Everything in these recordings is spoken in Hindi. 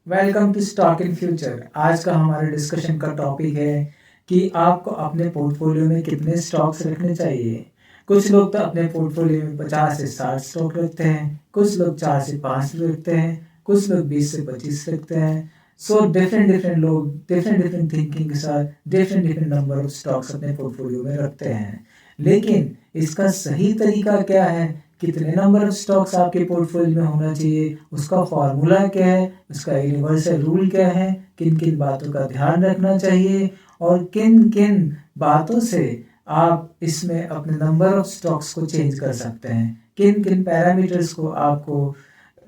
Welcome to stock in future. आज का हमारे डिस्कशन का टॉपिक है कि आपको अपने पोर्टफोलियो में कितने स्टॉक्स रखने चाहिए। कुछ लोग तो अपने पोर्टफोलियो में 50 से 60 स्टॉक रखते हैं, कुछ लोग 4 से 5 रखते हैं, कुछ लोग 20 से 25 रखते हैं। सो डिफरेंट डिफरेंट लोग डिफरेंट डिफरेंट थिंकिंग के साथ different different number of stocks अपने पोर्टफोलियो में रखते हैं। लेकिन इसका सही तरीका क्या है, कितने नंबर ऑफ स्टॉक्स आपके पोर्टफोलियो में होना चाहिए, उसका फॉर्मूला क्या है, उसका यूनिवर्सल रूल क्या है, किन किन बातों का ध्यान रखना चाहिए और किन किन बातों से आप इसमें अपने नंबर ऑफ स्टॉक्स को चेंज कर सकते हैं, किन किन पैरामीटर्स को आपको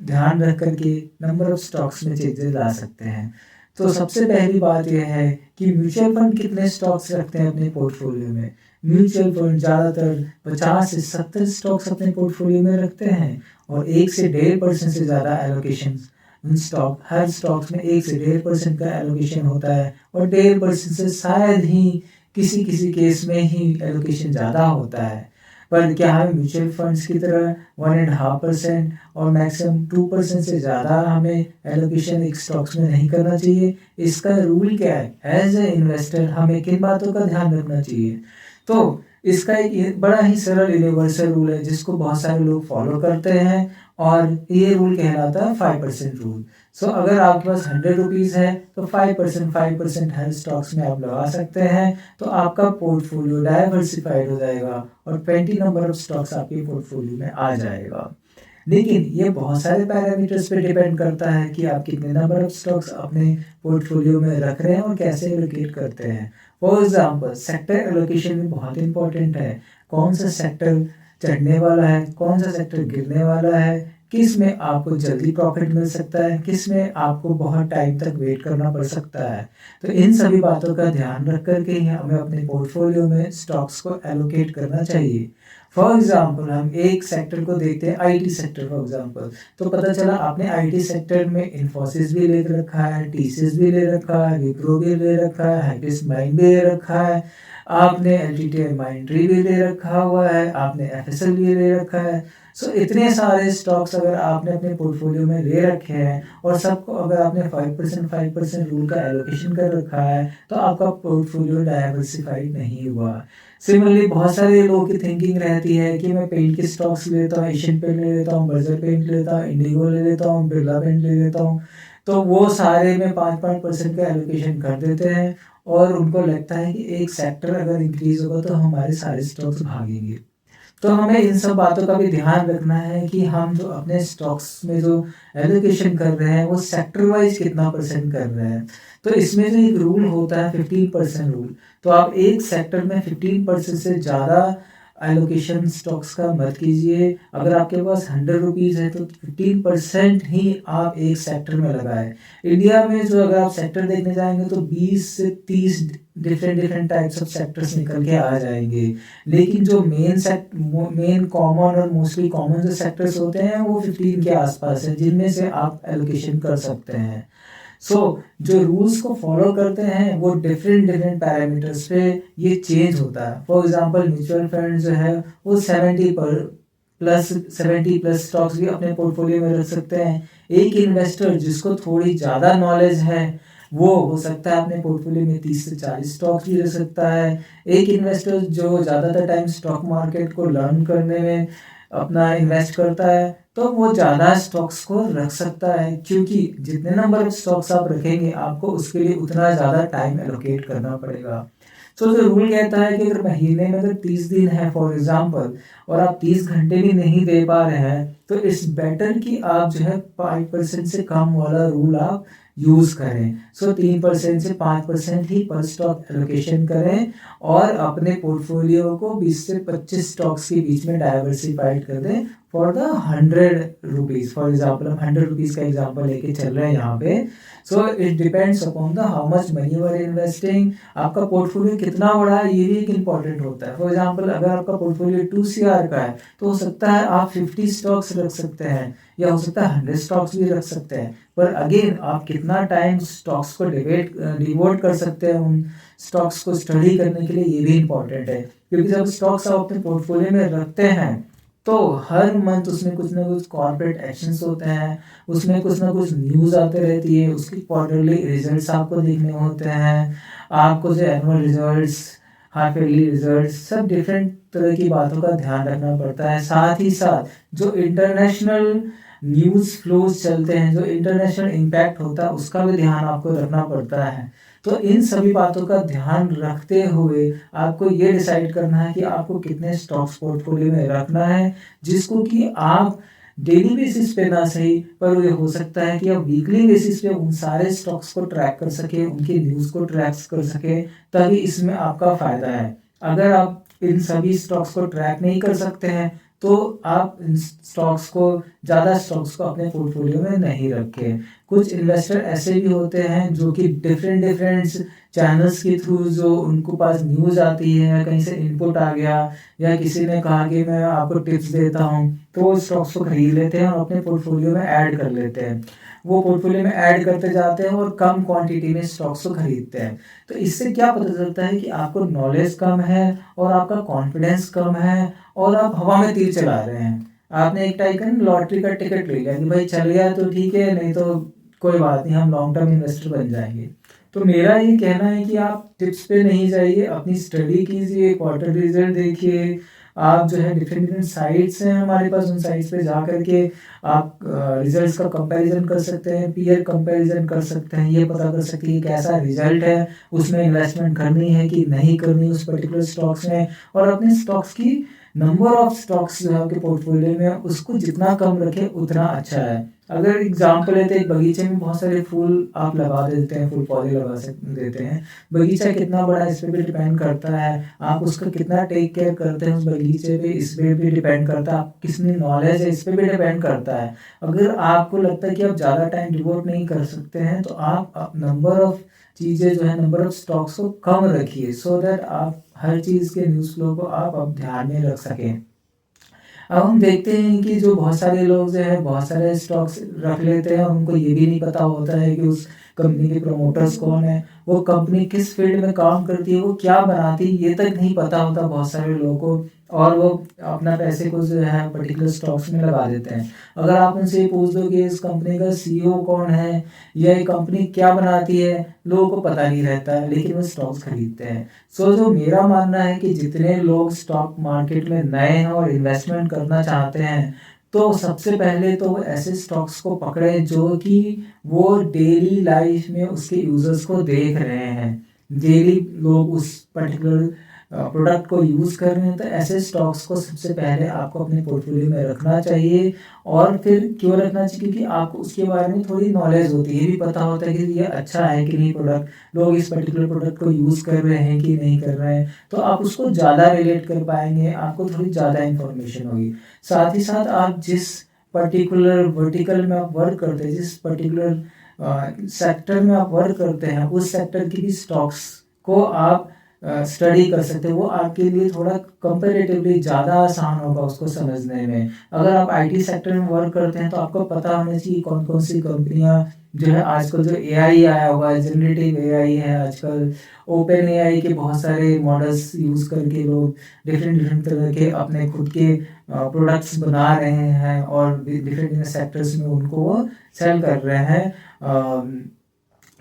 ध्यान रख करके नंबर ऑफ स्टॉक्स में चेंजेस ला सकते हैं। तो सबसे पहली बात यह है कि म्यूचुअल फंड कितने स्टॉक्स रखते हैं अपने पोर्टफोलियो में। म्यूचुअल फंड ज़्यादातर 50 से 70 स्टॉक्स अपने पोर्टफोलियो में रखते हैं और 1 से 1.5% से ज़्यादा एलोकेशन उन स्टॉक हर स्टॉक्स में 1 से 1.5% का एलोकेशन होता है और 1.5% से शायद ही किसी किसी केस में ही एलोकेशन ज़्यादा होता है। पर क्या हमें म्यूचुअल फंड्स की तरह 1.5% और मैक्सिमम 2% से ज़्यादा हमें एलोकेशन एक स्टॉक्स में नहीं करना चाहिए। इसका रूल क्या है, एज ए इन्वेस्टर हमें किन बातों का ध्यान रखना चाहिए। तो इसका एक बड़ा ही सरल यूनिवर्सल रूल है जिसको बहुत सारे लोग फॉलो करते हैं और ये रूल कहलाता है 5% रूल। सो अगर आपके पास 100 रुपीज़ है तो 5% हर स्टॉक्स में आप लगा सकते हैं, तो आपका पोर्टफोलियो डाइवर्सिफाइड हो जाएगा और 20 नंबर ऑफ स्टॉक्स आपके पोर्टफोलियो में आ जाएगा। लेकिन ये बहुत सारे पैरामीटर्स पे डिपेंड करता है कि आप कितने नंबर ऑफ स्टॉक्स अपने पोर्टफोलियो में रख रहे हैं और कैसे एलोकेट करते हैं। फॉर एग्जांपल सेक्टर एलोकेशन भी बहुत इंपॉर्टेंट है। कौन सा सेक्टर चढ़ने वाला है, कौन सा सेक्टर गिरने वाला है, किस में आपको जल्दी प्रॉफिट मिल सकता है, किस में आपको बहुत टाइम तक वेट करना पड़ सकता है। तो इन सभी बातों का ध्यान रख करके ही हमें अपने पोर्टफोलियो में स्टॉक्स को एलोकेट करना चाहिए। फॉर एग्जाम्पल हम एक सेक्टर को देखते हैं, आईटी सेक्टर फॉर एग्जाम्पल। तो पता चला आपने आईटी सेक्टर में इन्फोसिस भी ले रखा है, टीसीएस भी ले रखा है, विप्रो भी ले रखा है, हैपिस माइंड भी ले रखा है, आपने एलटीटीआई माइंट्री भी ले रखा हुआ है, आपने एफएसएल भी ले रखा है। सो इतने सारे स्टॉक्स अगर आपने अपने पोर्टफोलियो में ले रखे हैं और सबको अगर आपने 5% रूल का एलोकेशन कर रखा है तो आपका पोर्टफोलियो डाइवर्सिफाइड नहीं हुआ। सिमिलरली बहुत सारे लोगों की थिंकिंग रहती है कि मैं पेंट के स्टॉक्स ले लेता हूँ, एशियन पेंट ले लेता हूँ, बर्जर पेंट ले लेता हूँ, इंडिगो ले लेता हूँ, बिरला पेंट ले लेता हूँ। तो वो सारे में 5% का एलोकेशन कर देते हैं और उनको लगता है कि एक सेक्टर अगर इंक्रीज होगा तो हमारे सारे स्टॉक्स भागेंगे। तो हमें इन सब बातों का भी ध्यान रखना है कि हम जो अपने स्टॉक्स में जो एलोकेशन कर रहे हैं वो सेक्टर वाइज कितना परसेंट कर रहे हैं। तो इसमें जो एक रूल होता है 15% रूल, तो आप एक सेक्टर में 15% से ज़्यादा एलोकेशन स्टॉक्स का मत कीजिए। अगर आपके पास 100 रुपीज़ है तो 15% ही आप एक सेक्टर में लगाएं। इंडिया में जो अगर आप सेक्टर देखने जाएंगे तो 20 से 30 different different types of sectors निकल के आ जाएंगे। लेकिन जो मेन कॉमन और मोस्टली कॉमन जो सेक्टर्स होते हैं वो 15 के आसपास है जिनमें से आप एलोकेशन कर सकते हैं। जो रूल्स को फॉलो करते हैं वो डिफरेंट डिफरेंट पैरामीटर्स पे ये चेंज होता है। फॉर एग्जांपल म्यूचुअल फंड जो है वो 70 प्लस स्टॉक्स भी अपने पोर्टफोलियो में रख सकते हैं। एक इन्वेस्टर जिसको थोड़ी ज़्यादा नॉलेज है वो हो सकता है अपने पोर्टफोलियो में 30 से 40 स्टॉक्स भी रख सकता है। एक इन्वेस्टर जो ज़्यादातर टाइम स्टॉक मार्केट को लर्न करने में अपना इन्वेस्ट करता है तो वो ज़्यादा स्टॉक्स को रख सकता है, क्योंकि जितने नंबर ऑफ स्टॉक्स आप रखेंगे आपको उसके लिए उतना ज़्यादा टाइम एलोकेट करना पड़ेगा। जो रूल कहता है कि अगर महीने में अगर 30 दिन है फॉर एग्जांपल और आप 30 घंटे भी नहीं दे पा रहे हैं तो इट्स बेटर कि आप जो है 5% से कम वाला रूल आप यूज़ करें। 3% से 5% ही पर स्टॉक एलोकेशन करें और अपने पोर्टफोलियो को 20 से 25 स्टॉक्स के बीच में डाइवर्सिफाइड कर दें for the 100 rupees. For example हम 100 रुपीज़ का एग्जाम्पल लेके चल रहे हैं यहाँ पे। It depends upon the how much money you are investing. आपका पोर्टफोलियो कितना बड़ा है ये भी एक इम्पॉर्टेंट होता है। फॉर एग्जाम्पल अगर आपका पोर्टफोलियो 2 CR का है तो हो सकता है आप 50 स्टॉक्स रख सकते हैं या हो सकता है 100 स्टॉक्स भी रख सकते हैं। पर अगेन आप कितना टाइम स्टॉक्स को डिवोट कर सकते हैं उन स्टॉक्स को स्टडी करने के लिए, ये भी इम्पॉर्टेंट है। क्योंकि जब स्टॉक्स आप अपने पोर्टफोलियो में रखते हैं तो हर मंथ उसमें कुछ ना कुछ कॉर्पोरेट एक्शंस होते हैं, उसमें कुछ ना कुछ न्यूज़ आते रहती है, उसकी क्वार्टरली रिजल्ट्स आपको देखने होते हैं, आपको जो annual results, half yearly results, सब डिफरेंट तरह की बातों का ध्यान रखना पड़ता है। साथ ही साथ जो इंटरनेशनल न्यूज़ फ्लोज चलते हैं, जो इंटरनेशनल इम्पैक्ट होता है, उसका भी ध्यान आपको रखना पड़ता है। तो इन सभी बातों का ध्यान रखते हुए आपको ये डिसाइड करना है कि आपको कितने स्टॉक्स पोर्टफोलियो में रखना है, जिसको कि आप डेली बेसिस पे ना सही, पर ये हो सकता है कि आप वीकली बेसिस पे उन सारे स्टॉक्स को ट्रैक कर सके, उनकी न्यूज़ को ट्रैक कर सके, तभी इसमें आपका फ़ायदा है। अगर आप इन सभी स्टॉक्स को ट्रैक नहीं कर सकते हैं, तो आप इन स्टॉक्स को, ज़्यादा स्टॉक्स को अपने पोर्टफोलियो में नहीं रखें। कुछ इन्वेस्टर ऐसे भी होते हैं जो कि डिफरेंट डिफरेंट चैनल्स के थ्रू, जो उनको पास न्यूज़ आती है, कहीं से इनपुट आ गया या किसी ने कहा कि मैं आपको टिप्स देता हूँ, तो वो स्टॉक्स को खरीद लेते हैं और अपने पोर्टफोलियो में ऐड कर लेते हैं। वो पोर्टफोलियो में ऐड करते जाते हैं और कम क्वांटिटी में स्टॉक्स को खरीदते हैं। तो इससे क्या पता चलता है कि आपको नॉलेज कम है और आपका कॉन्फिडेंस कम है और आप हवा में तीर चला रहे हैं। आपने एक टाइप का लॉटरी का टिकट ले लिया कि भाई चल गया तो ठीक है, नहीं तो कोई बात नहीं, हम लॉन्ग टर्म इन्वेस्टर बन जाएंगे। तो मेरा ये कहना है कि आप टिप्स पे नहीं जाइए, अपनी स्टडी कीजिए, क्वार्टर रिजल्ट देखिए। आप जो है डिफरेंट डिफरेंट साइट्स हैं हमारे पास, उन साइट्स पे जा करके आप रिजल्ट्स का कंपैरिजन कर सकते हैं, पीयर कंपैरिजन कर सकते हैं, ये पता कर सकते हैं कैसा रिजल्ट है, उसमें इन्वेस्टमेंट करनी है कि नहीं करनी उस पर्टिकुलर स्टॉक्स में। और अपने स्टॉक्स की नंबर ऑफ स्टॉक्स जो है आपके पोर्टफोलियो में, उसको जितना कम रखें उतना अच्छा है। अगर एग्जाम्पल लेते हैं, एक बगीचे में बहुत सारे फूल आप लगा देते हैं, फूल पौधे लगा देते हैं, बगीचा कितना बड़ा है इस पे भी डिपेंड करता है, आप उसका कितना टेक केयर करते हैं उस बगीचे पे, इस पे भी डिपेंड करता है, आप कितनी नॉलेज है इस पे भी डिपेंड करता है। अगर आपको लगता है कि आप ज़्यादा टाइम डिवोट नहीं कर सकते हैं, तो आप नंबर ऑफ चीज़ें जो है, नंबर ऑफ स्टॉक्स को कम रखिए, सो दैट आप हर चीज़ के न्यूज़ फ्लो को आप अब ध्यान में रख सकें। अब हम देखते हैं कि जो बहुत सारे लोग जो है बहुत सारे स्टॉक्स रख लेते हैं और उनको ये भी नहीं पता होता है कि उस कंपनी के प्रमोटर्स कौन है, वो कंपनी किस फील्ड में काम करती है, वो क्या बनाती है, ये तक नहीं पता होता बहुत सारे लोगों को। और वो अपना पैसे को जो है पर्टिकुलर स्टॉक्स में लगा देते हैं। अगर आप उनसे पूछ दो कि इस कंपनी का सीईओ कौन है या ये कंपनी क्या बनाती है, लोगों को पता नहीं रहता है, लेकिन वो स्टॉक्स खरीदते हैं। सो जो मेरा मानना है कि जितने लोग स्टॉक मार्केट में नए हैं और इन्वेस्टमेंट करना चाहते हैं, तो सबसे पहले तो वो ऐसे स्टॉक्स को पकड़े जो कि वो डेली लाइफ में उसके यूजर्स को देख रहे हैं, डेली लोग उस पर्टिकुलर प्रोडक्ट को यूज़ कर रहे हैं। तो ऐसे स्टॉक्स को सबसे पहले आपको अपने पोर्टफोलियो में रखना चाहिए। और फिर क्यों रखना चाहिए, क्योंकि आपको उसके बारे में थोड़ी नॉलेज होती है, ये भी पता होता है कि ये अच्छा है कि नहीं प्रोडक्ट, लोग इस पर्टिकुलर प्रोडक्ट को यूज़ कर रहे हैं कि नहीं कर रहे हैं, तो आप उसको ज़्यादा रिलेट कर पाएंगे, आपको थोड़ी ज़्यादा इन्फॉर्मेशन होगी। साथ ही साथ आप जिस पर्टिकुलर वर्टिकल में आप वर्क करते हैं, जिस पर्टिकुलर सेक्टर में आप वर्क करते हैं, उस सेक्टर की भी स्टॉक्स को आप स्टडी कर सकते हैं। वो आपके लिए थोड़ा कंपैरेटिवली ज़्यादा आसान होगा उसको समझने में। अगर आप आईटी सेक्टर में वर्क करते हैं, तो आपको पता होना चाहिए कौन कौन सी कंपनियां जो है, आजकल जो एआई आया हुआ है, जनरेटिव एआई है आजकल, ओपन एआई के बहुत सारे मॉडल्स यूज़ करके लोग डिफरेंट डिफरेंट तरह के अपने खुद के प्रोडक्ट्स बना रहे हैं और डिफरेंट डिफरेंट सेक्टर्स में उनको वो सेल कर रहे हैं।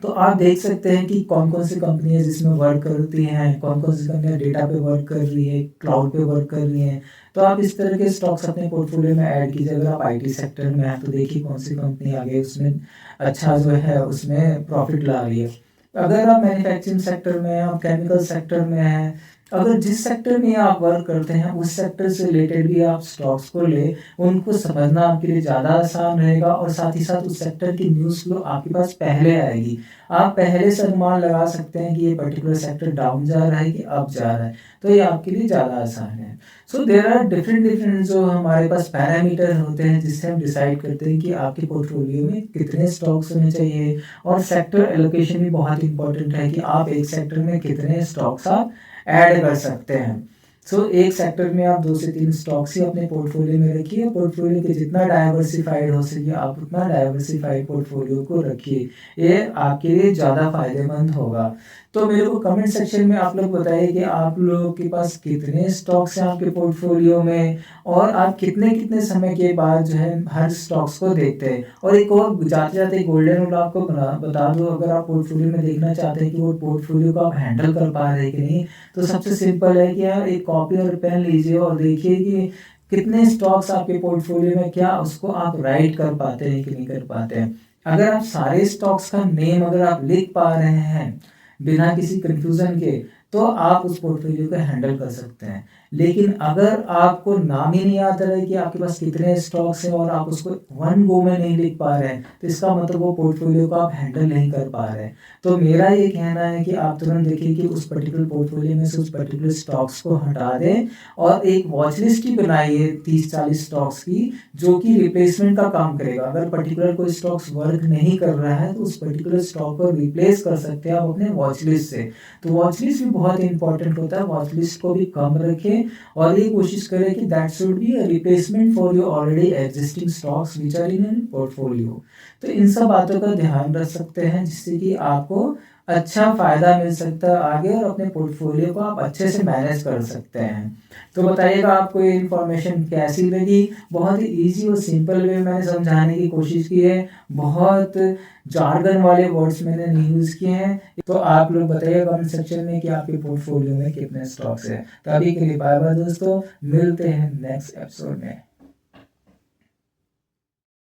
तो आप देख सकते हैं कि कौन कौन सी कंपनियां जिसमें वर्क करती हैं, कौन कौन सी कंपनियां डेटा पे वर्क कर रही है, क्लाउड पे वर्क कर रही हैं। तो आप इस तरह के स्टॉक्स अपने पोर्टफोलियो में ऐड कीजिए। अगर आप आईटी सेक्टर में हैं, तो देखिए कौन सी कंपनी आगे उसमें अच्छा जो है उसमें प्रॉफिट ला रही है। अगर आप मैन्युफैक्चरिंग सेक्टर में हैं, आप केमिकल सेक्टर में हैं, अगर जिस सेक्टर में आप वर्क करते हैं उस सेक्टर से रिलेटेड भी आप स्टॉक्स को ले, उनको समझना आपके लिए ज़्यादा आसान रहेगा। और साथ ही साथ उस सेक्टर की न्यूज़ फ्लो आपके पास पहले आएगी, आप पहले से अनुमान लगा सकते हैं कि ये पर्टिकुलर सेक्टर डाउन जा रहा है कि अप जा रहा है, तो ये आपके लिए ज़्यादा आसान है। सो देर आर डिफरेंट डिफरेंट जो हमारे पास पैरामीटर होते हैं, जिससे हम डिसाइड करते हैं कि आपके पोर्टफोलियो में कितने स्टॉक्स होने चाहिए। और सेक्टर एलोकेशन भी बहुत इंपॉर्टेंट है कि आप एक सेक्टर में कितने स्टॉक्स आप ऐड कर सकते हैं। सो एक सेक्टर में आप 2 से 3 स्टॉक्स ही अपने पोर्टफोलियो में रखिए। पोर्टफोलियो के जितना डाइवर्सिफाइड हो सके आप उतना डाइवर्सिफाइड पोर्टफोलियो को रखिए, ये आपके लिए ज़्यादा फायदेमंद होगा। तो मेरे को कमेंट सेक्शन में आप लोग बताइए कि आप लोगों के पास कितने स्टॉक्स हैं आपके पोर्टफोलियो में, और आप कितने कितने समय के बाद जो है हर स्टॉक्स को देखते हैं। और एक और जाते जाते गोल्डन रूल आपको बता दूं, अगर आप पोर्टफोलियो में देखना चाहते हैं कि वो पोर्टफोलियो को आप हैंडल कर पा रहे हैं कि नहीं, तो सबसे सिंपल है कि आप एक कॉपी और पेन लीजिए और देखिए कि कितने स्टॉक्स आपके पोर्टफोलियो में, क्या उसको आप राइट कर पाते हैं कि नहीं कर पाते हैं। अगर आप सारे स्टॉक्स का नेम अगर आप लिख पा रहे हैं बिना किसी कंफ्यूजन के, तो आप उस पोर्टफोलियो को हैंडल कर सकते हैं। लेकिन अगर आपको नाम ही नहीं आता है कि आपके पास कितने स्टॉक्स हैं और आप उसको वन गो में नहीं लिख पा रहे हैं, तो इसका मतलब वो पोर्टफोलियो को आप हैंडल नहीं कर पा रहे हैं। तो मेरा ये कहना है कि आप तुरंत देखिए कि उस पर्टिकुलर पोर्टफोलियो में से उस पर्टिकुलर स्टॉक्स को हटा दें और एक वॉच लिस्ट ही बनाइए 30-40 स्टॉक्स की, जो कि रिप्लेसमेंट का काम करेगा। अगर पर्टिकुलर कोई स्टॉक्स वर्क नहीं कर रहा है तो उस पर्टिकुलर स्टॉक को रिप्लेस कर सकते हैं आप अपने वॉच लिस्ट से। तो वॉच लिस्ट भी बहुत इंपॉर्टेंट होता है, वॉच लिस्ट को भी कम रखें और ये कोशिश करें कि that should be a replacement for your already existing stocks which are in an portfolio. तो इन सब बातों का ध्यान रख सकते हैं जिससे कि आपको अच्छा फायदा मिल सकता है आगे, और अपने पोर्टफोलियो को आप अच्छे से मैनेज कर सकते हैं। तो बताइएगा आपको ये इन्फॉर्मेशन कैसी लगी। बहुत ही ईजी और सिंपल वे मैंने समझाने की कोशिश की है, बहुत जार्गन वाले वर्ड्स मैंने नहीं यूज़ किए हैं। तो आप लोग बताइए कमेंट सेक्शन में कि आपके पोर्टफोलियो में कितने स्टॉक्स हैं। तो अभी के लिए बाय बाय दोस्तों, मिलते हैं नेक्स्ट एपिसोड में।